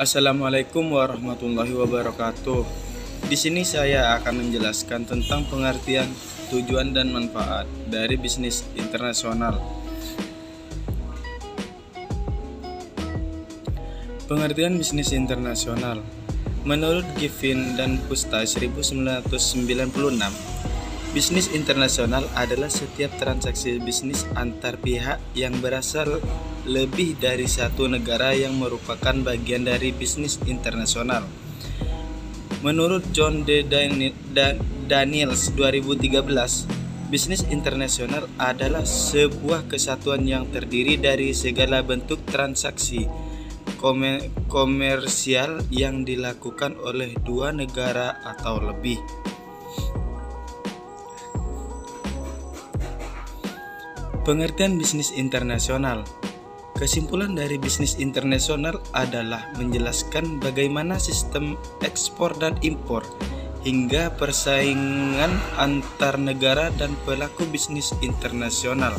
Assalamualaikum warahmatullahi wabarakatuh. Di sini saya akan menjelaskan tentang pengertian, tujuan dan manfaat dari bisnis internasional. Pengertian bisnis internasional. Menurut Giffin dan Pusta 1996, bisnis internasional adalah setiap transaksi bisnis antar pihak yang berasal lebih dari satu negara yang merupakan bagian dari bisnis internasional. Menurut John D. Daniels 2013, bisnis internasional adalah sebuah kesatuan yang terdiri dari segala bentuk transaksi komersial yang dilakukan oleh dua negara atau lebih. Pengertian bisnis internasional. Kesimpulan dari bisnis internasional adalah menjelaskan bagaimana sistem ekspor dan impor hingga persaingan antar negara dan pelaku bisnis internasional.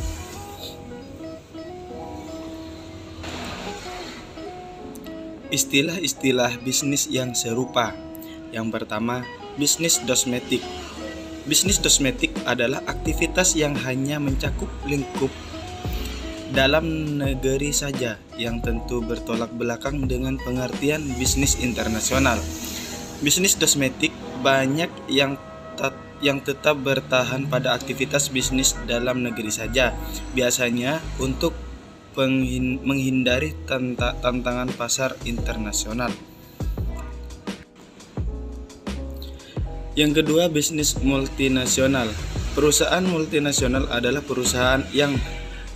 Istilah-istilah bisnis yang serupa. Yang pertama, bisnis kosmetik. Bisnis kosmetik adalah aktivitas yang hanya mencakup lingkup dalam negeri saja, yang tentu bertolak belakang dengan pengertian bisnis internasional. Bisnis kosmetik banyak yang tetap bertahan pada aktivitas bisnis dalam negeri saja, biasanya untuk menghindari tantangan pasar internasional. Yang kedua, bisnis multinasional. Perusahaan multinasional adalah perusahaan yang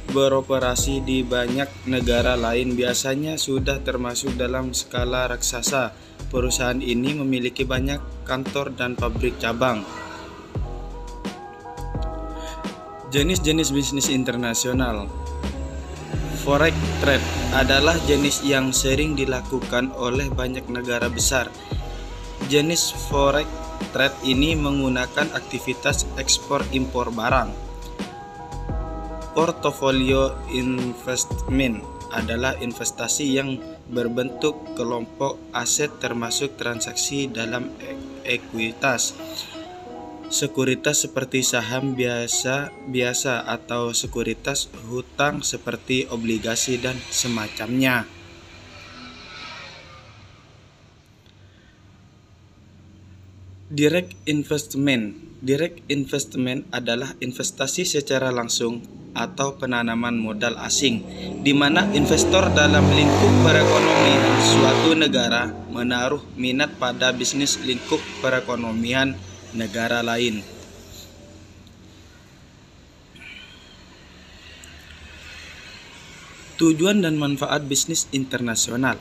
beroperasi di banyak negara lain, biasanya sudah termasuk dalam skala raksasa. Perusahaan ini memiliki banyak kantor dan pabrik cabang. Jenis-jenis bisnis internasional. Forex trade adalah jenis yang sering dilakukan oleh banyak negara besar. Jenis forex trade ini menggunakan aktivitas ekspor impor barang. Portofolio investment adalah investasi yang berbentuk kelompok aset termasuk transaksi dalam ekuitas. Sekuritas seperti saham biasa atau sekuritas hutang seperti obligasi dan semacamnya. Direct investment adalah investasi secara langsung atau penanaman modal asing, di mana investor dalam lingkup perekonomian suatu negara menaruh minat pada bisnis lingkup perekonomian negara lain. Tujuan dan manfaat bisnis internasional.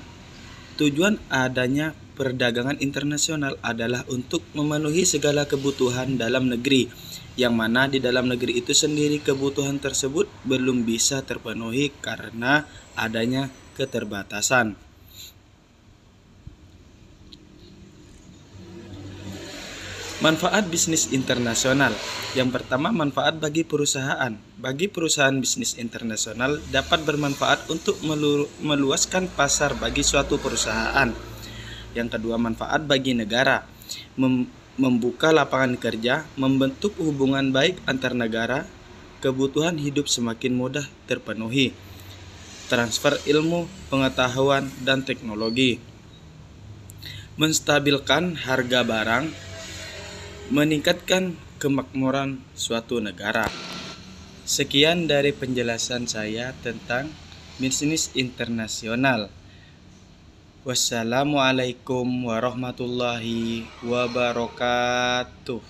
Tujuan adanya perdagangan internasional adalah untuk memenuhi segala kebutuhan dalam negeri, yang mana di dalam negeri itu sendiri kebutuhan tersebut belum bisa terpenuhi karena adanya keterbatasan. Manfaat bisnis internasional. Yang pertama, manfaat bagi perusahaan. Bagi perusahaan bisnis internasional dapat bermanfaat untuk meluaskan pasar bagi suatu perusahaan. Yang kedua, manfaat bagi negara. Membuka lapangan kerja, membentuk hubungan baik antar negara, kebutuhan hidup semakin mudah terpenuhi. Transfer ilmu, pengetahuan, dan teknologi. Menstabilkan harga barang, meningkatkan kemakmuran suatu negara. Sekian dari penjelasan saya tentang bisnis internasional. Wassalamualaikum warahmatullahi wabarakatuh.